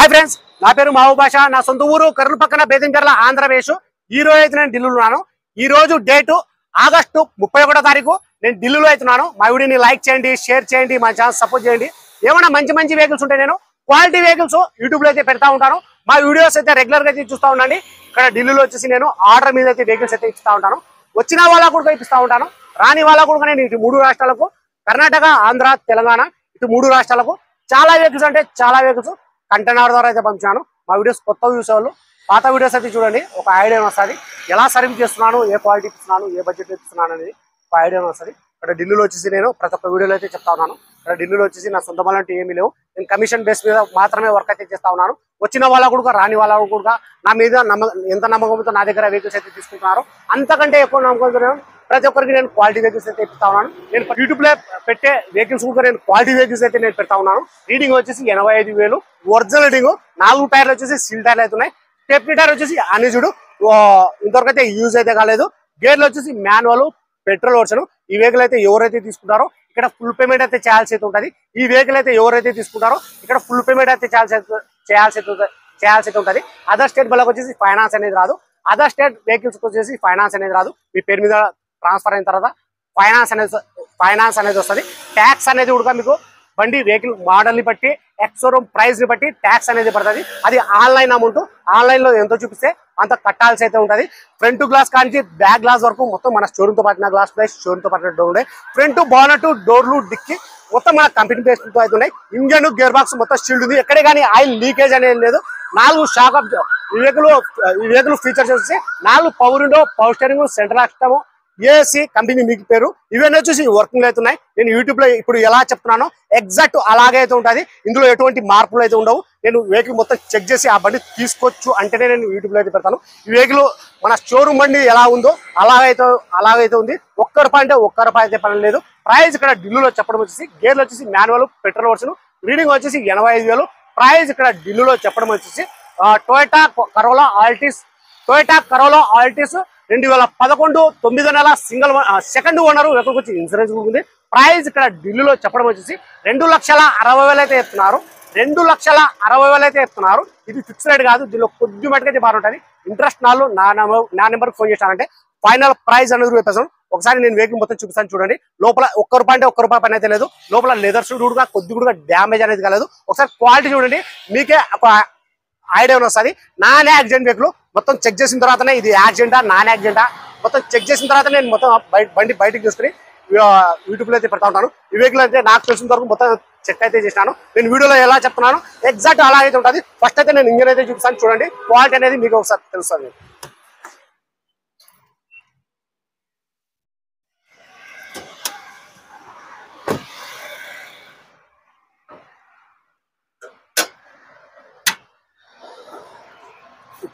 Hi friends ना Peru महबूब बाषा ना सोंत ऊरु कर्नूल पक्कन बेदंचर्ల ఆంధ్రప్రదేశ్ ఈ రోజు అయితే నేను ఢిల్లీలో ఉన్నాను। ఈ రోజు డేట్ ఆగస్టు 31వ తారీఖు నేను ఢిల్లీలో అయితున్నాను। మా వీడియోని లైక్ చేయండి, షేర్ చేయండి, మా ఛానల్ సపోర్ట్ చేయండి। ఏమైనా మంచి మంచి వెహికల్స్ ఉంటే నేను క్వాలిటీ వెహికల్స్ యూట్యూబ్ లో అయితే పెడతా ఉంటాను। మా వీడియోస్ అయితే రెగ్యులర్ గా చూస్తూ ఉండండి। ఇక్కడ ఢిల్లీలో వచ్చేసి నేను ఆర్డర్ మీద అయితే వెహికల్స్ అయితే ఇస్తా ఉంటాను। వచ్చిన వాళ్ళకు కూడా ఇస్తా ఉంటాను, రాని వాళ్ళకు కూడా నేను ఇటు మూడు రాష్ట్రాలకు కర్ణాటక, ఆంధ్ర, తెలంగాణ ఇటు మూడు రాష్ట్రాలకు చాలా వెహికల్స్ అంటే చాలా వెహికల్స్ కంటైనర్ ద్వారా అయితే పంపించాను। మా వీడియోస్ కొత్తగా చూసేవాళ్ళు పాత వీడియోస్ అయితే చూడండి, ఒక ఐడియా వస్తుంది ఎలా సర్వీస్ చేస్తున్నాను, ఏ క్వాలిటీ ఇస్తున్నాను, ఏ బడ్జెట్ ఇస్తున్నాను అనేది ఒక ఐడియా వస్తుంది। ఇక్కడ ఢిల్లీలో వచ్చేసి నేను ప్రతి ఒక్క వీడియోలో అయితే చెప్తా ఉన్నాను। ఇక్కడ ఢిల్లీలో వచ్చేసి నా సొంత అంటే ఏమీ లేవు, నేను కమిషన్ బేస్ మీద మాత్రమే వర్క్ అయితే చేస్తా ఉన్నాను। వచ్చిన వాళ్ళ కూడా రాని వాళ్ళ కూడా నా మీద ఎంత నమ్మకంతో నా దగ్గర వెహికల్స్ అయితే తీసుకుంటున్నారు, అంతకంటే ఎక్కువ నమ్మకంతో ప్రతి ఒక్కరికి నేను క్వాలిటీ వెహికల్స్ అయితే ఇస్తా ఉన్నాను। నేను యూట్యూబ్ లో పెట్టే వెహికల్స్ కూడా నేను క్వాలిటీ వెహికల్స్ అయితే నేను పెడతా ఉన్నాను। రీడింగ్ వచ్చేసి 85,000, ఒరిజినల్ రీడింగ్, 4 టైర్లు వచ్చేసి సిల్ టైర్లు అవుతున్నాయి, స్టెప్నీ టైర్ వచ్చేసి అనిజుడు ఇంతవరకు అయితే యూజ్ అయితే కాలేదు, గేర్లు వచ్చేసి మాన్యువల్ పెట్రోల్ వర్షన్। ఈ వెహికల్ అయితే ఎవరైతే తీసుకుంటారో ఇక్కడ ఫుల్ పేమెంట్ అయితే చేయాల్సి అయితే ఉంటుంది। ఈ వెహికల్ అయితే ఎవరైతే తీసుకుంటారో ఇక్కడ ఫుల్ పేమెంట్ అయితే చేయాల్సి ఉంటుంది। అదర్ స్టేట్ వాళ్ళకి వచ్చేసి ఫైనాన్స్ అనేది రాదు, అదర్ స్టేట్ వెహికల్స్ వచ్చేసి ఫైనాన్స్ అనేది రాదు। మీ పేరు మీద ట్రాన్స్ఫర్ అయిన తర్వాత ఫైనాన్స్ అనేది వస్తుంది। ట్యాక్స్ అనేది కూడా మీకు బండి వెహికల్ మోడల్ ని బట్టి, ఎక్స్షోరూమ్ ప్రైస్ ని బట్టి ట్యాక్స్ అనేది పడుతుంది। అది ఆన్లైన్ అమౌంట్, ఆన్లైన్ లో ఎంతో చూపిస్తే అంత కట్టాల్సి అయితే ఉంటుంది। ఫ్రంట్ గ్లాస్ కానీ బ్యాక్ గ్లాస్ వరకు మొత్తం మన షోరూమ్ తో పట్టిన గ్లాస్ ప్రైస్, షోరూమ్ తో పట్టిన డోర్, ఫ్రంట్ బానెట్, డోర్లు, డిక్కి మొత్తం మన కంపెనీ బేస్ తో అయితే ఉన్నాయి। ఇంజన్, గేర్ బాక్స్ మొత్తం షీల్డ్ ఉంది, ఎక్కడే కానీ ఆయిల్ లీకేజ్ అనేది లేదు। 4 షాక్ అప్ ఈ వెహికల్ ఫీచర్స్ వచ్చేసి 4 power window, power steering, central system, AC, company మీకు పేరు ఇవన్నీ వచ్చేసి వర్కింగ్ అవుతున్నాయి। నేను యూట్యూబ్ లో ఇప్పుడు ఎలా చెప్తున్నానో ఎగ్జాక్ట్ అలాగే అయితే ఉంటుంది, ఇందులో ఎటువంటి మార్పులు అయితే ఉండవు। నేను వెహికల్ మొత్తం చెక్ చేసి ఆ బండి తీసుకోవచ్చు అంటేనే నేను యూట్యూబ్ లో అయితే పెడతాను। ఈ వెహికల్ మన షోరూమ్ బండి ఎలా ఉందో అలాగైతే ఉంది, ఒక్క రూపాయి అంటే ఒక్క రూపాయి అయితే పని లేదు। ప్రైస్ ఇక్కడ ఢిల్లీలో చెప్పడం వచ్చేసి గేర్లు వచ్చేసి మాన్యువల్ పెట్రోల్ వర్షన్, రీడింగ్ వచ్చేసి 85,000। ప్రైస్ ఇక్కడ ఢిల్లీలో చెప్పడం వచ్చేసి టొయోటా కరోలా ఆల్టిస్ 2011 9వ నెల సెకండ్ ఓనర్ వెహికల్ వచ్చి ఇన్సూరెన్స్ ఉంది। ప్రైస్ ఇక్కడ ఢిల్లీలో చెప్పడం వచ్చేసి 2,60,000 అయితే చెప్తున్నారు, 2,60,000 అయితే చెప్తున్నారు। ఇది ఫిక్స్ రేట్ కాదు, దీనిలో కొద్ది మటుకైతే బాగుంటుంది। ఇంట్రెస్ట్ నాలో నా నెంబర్కి ఫోన్ చేశానంటే ఫైనల్ ప్రైస్ అనేది చెప్పేసాను। ఒకసారి నేను వెహికల్ మొత్తం చూపిస్తాను చూడండి, లోపల ఒక్క రూపాయి అంటే ఒక్క రూపాయి పని అయితే లేదు, లోపల లెదర్స్ కూడా కొద్ది కూడా డ్యామేజ్ అనేది కాలేదు। ఒకసారి క్వాలిటీ చూడండి, మీకే ఒక ఐడియా వస్తుంది। నాన్ యాక్సిడెంట్ వెహికల్ మొత్తం చెక్ చేసిన తర్వాతనే ఇది యాక్సిడెంటా నాన్ యాక్సిడెంటా మొత్తం చెక్ చేసిన తర్వాత నేను మొత్తం బండి బయటకు తీసుకుని యూట్యూబ్ లో అయితే పెడతా ఉంటాను। ఈ వెహికల్ అయితే నాకు తెలిసిన వరకు మొత్తం చెక్ అయితే చేసినాను, నేను వీడియోలో ఎలా చెప్తున్నాను ఎగ్జాక్ట్ అలాగైతే ఉంటుంది। ఫస్ట్ అయితే నేను ఇంజన్ అయితే చూపిస్తాను చూడండి, క్వాలిటీ అనేది మీకు ఒకసారి తెలుస్తుంది।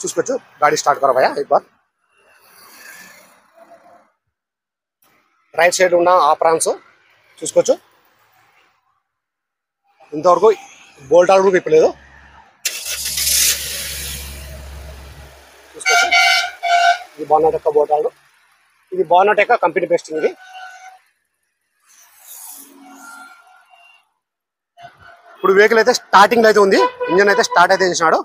చూసుకోవచ్చు, गाड़ी स्टार्ट करो भैया एक बार। రైట్ సైడ్ ఉన్న ఆప్రాన్స్ చూసుకోవచ్చు, ఇంతవరకు బోల్ట్ ఆల్ కూడా తిప్పలేదు చూసుకోవచ్చు। ఇది బానెట్ యొక్క బోల్ట్ ఆల్, ఇది బానెట్ యొక్క కంపెనీ బేస్ట్ ఇది। ఇప్పుడు వెహికల్ అయితే స్టార్టింగ్ అయితే ఉంది, ఇంజన్ అయితే స్టార్ట్ అయితే చేసినాడు।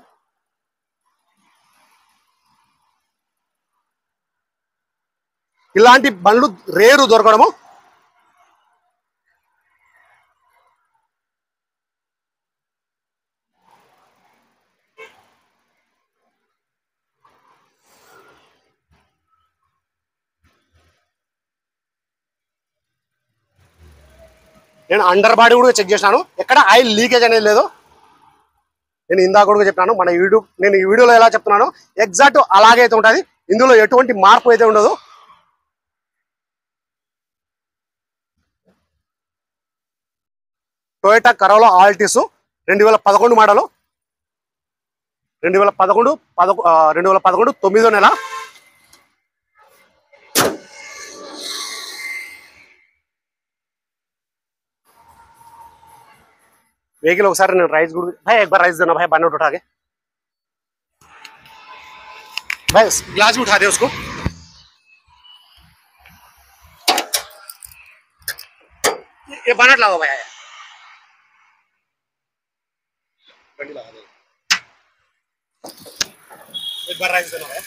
ఇలాంటి బండ్లు రేరు దొరకడము, నేను అండర్ బాడీ కూడా చెక్ చేసినాను, ఎక్కడ ఆయిల్ లీకేజ్ అనేది లేదు। నేను ఇందాక కూడా చెప్పినాను, నేను ఈ వీడియోలో ఎలా చెప్తున్నాను ఎగ్జాక్ట్ అలాగే అయితే ఉంటుంది, ఇందులో ఎటువంటి మార్పు అయితే ఉండదు। టొయోటా కరోలా ఆల్టిస్ 2011 మోడల్, 2011 9వ నెల। వెహికల్ ఒకసారి నేను రైస్ కూడా भाई एक बार राइस देना भाई, बानट उठा के भाई, ग्लास भी उठा दे उसको। ये बानट लगाओ भाई, बंडी लगा दे। एक बार राइस देना है।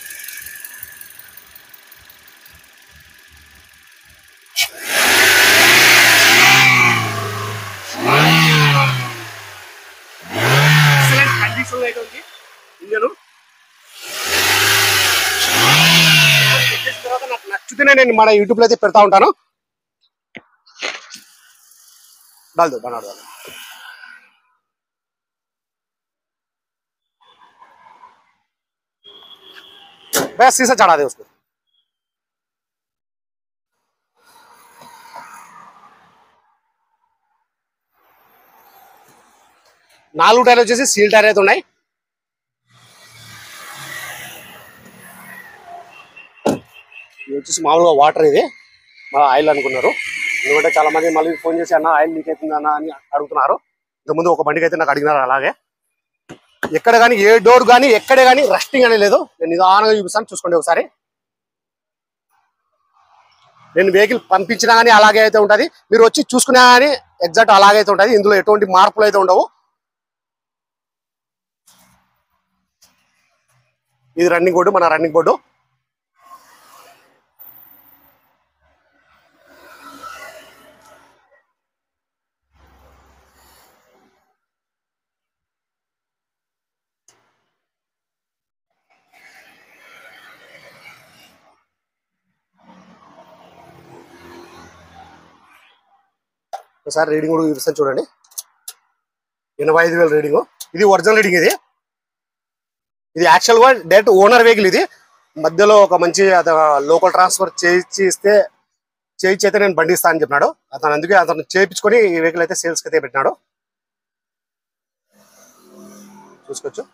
ఎక్సలెంట్ కండిషన్ అయితే ఉంది ఇంజన్. తర్వాత నాకు నచ్చితేనే నేను మన యూట్యూబ్ లో అయితే పెడతా ఉంటాను. डाल दो बना दो बस शीशा चढ़ा दे उसको. 4 టైర్లు వచ్చేసి సీల్ టైర్ అయితే ఉన్నాయి. ఇది వచ్చేసి మామూలుగా వాటర్, ఇది మన ఆయిల్ అనుకున్నారు. ఎందుకంటే చాలా మంది మళ్ళీ ఫోన్ చేసి అన్న ఆయిల్ లీక్ అవుతుందన్న అని అడుగుతున్నారు. ఇంతకుముందు ఒక బండికి అయితే నాకు అడిగినారు అలాగే. ఎక్కడ కానీ ఏ డోర్ కానీ ఎక్కడే కానీ రస్టింగ్ అనేది లేదు. నేను నిదానంగా చూపిస్తాను, చూసుకోండి ఒకసారి. నేను వెహికల్ పంపించినా కానీ అలాగే అయితే ఉంటుంది, మీరు వచ్చి చూసుకున్నా కానీ ఎగ్జాక్ట్ అలాగే అయితే ఉంటుంది. ఇందులో ఎటువంటి మార్పులు అయితే ఉండవు. ఇది రన్నింగ్ బోర్డు, మన రన్నింగ్ బోర్డు. ఒకసారి రీడింగ్ కూడా చూపిస్తాను చూడండి. 85,000 రీడింగ్. ఇది ఒరిజినల్ రీడింగ్. ఇది యాక్చువల్గా డైరెక్ట్ ఓనర్ వెహికల్. ఇది మధ్యలో ఒక మంచి లోకల్ ట్రాన్స్ఫర్ చేయించి అయితే నేను బండి ఇస్తాను అని చెప్పినాడు అతను. అందుకే అతను చేయించుకొని ఈ వెహికల్ అయితే సేల్స్కి అయితే పెట్టినాడు. చూసుకోవచ్చు.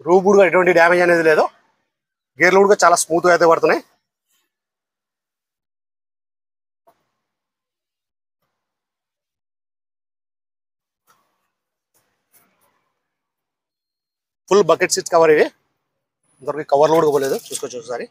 రూఫ్ కూడా ఎటువంటి డ్యామేజ్ అనేది లేదు. గేర్లు కూడా చాలా స్మూత్గా అయితే పడుతున్నాయి. ఫుల్ బకెట్ సీట్స్ కవర్ ఇవి. ఇంతవరకు కవర్లు కూడా పోలేదు. చూసుకోవచ్చు ఒకసారి.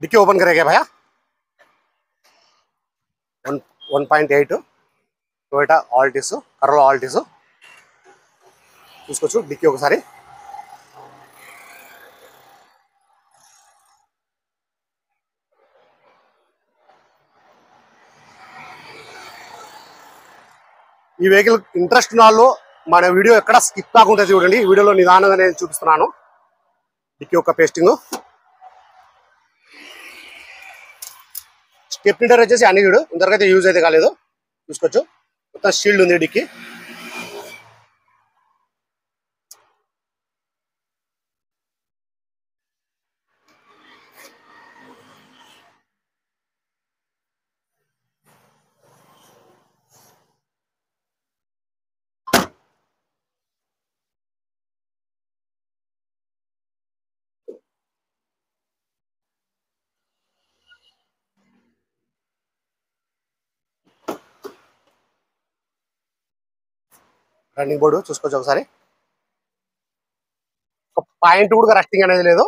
डिक्की ओपन करेगा भैया. 1.8 టొయోటా ఆల్టిస్, కరోలా ఆల్టిస్. చూసుకోవచ్చు డిక్కీ ఒకసారి. ఈ వెహికల్ ఇంట్రెస్ట్ ఉన్న వాళ్ళు మన వీడియో ఎక్కడ స్కిప్ కాకుండా చూడండి. ఈ వీడియోలో నిదానంగా నేను చూపిస్తున్నాను డిక్కీ యొక్క పేస్టింగ్. స్టెప్ మీటర్ వచ్చేసి అన్ని చూడు ఇంతవరకు అయితే యూజ్ అయితే కాలేదు. చూసుకోవచ్చు మొత్తం షీల్డ్ ఉంది డిక్కీ. రన్నింగ్ బోర్డు చూసుకోవచ్చు ఒకసారి. ఒక పాయింట్ కూడా రస్టింగ్ అనేది లేదు.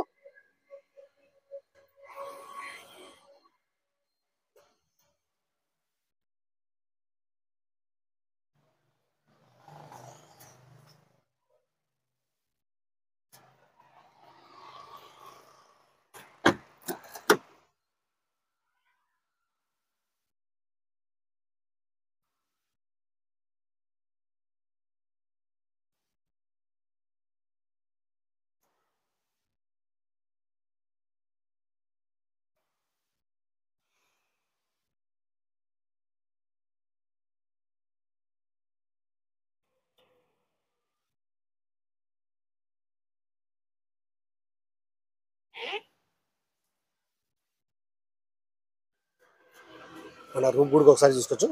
మన రూమ్ కూడా ఒకసారి చూసుకోవచ్చు.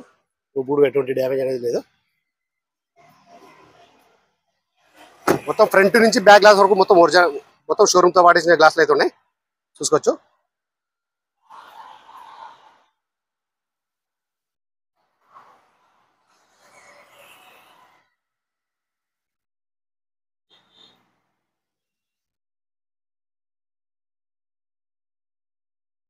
రూమ్ కూడా ఎటువంటి డ్యామేజ్ అనేది లేదు. మొత్తం ఫ్రంట్ నుంచి బ్యాక్ గ్లాస్ వరకు మొత్తం ఒరిజినల్, మొత్తం షోరూమ్ తో పాటించిన గ్లాసులు అయితే ఉన్నాయి చూసుకోవచ్చు.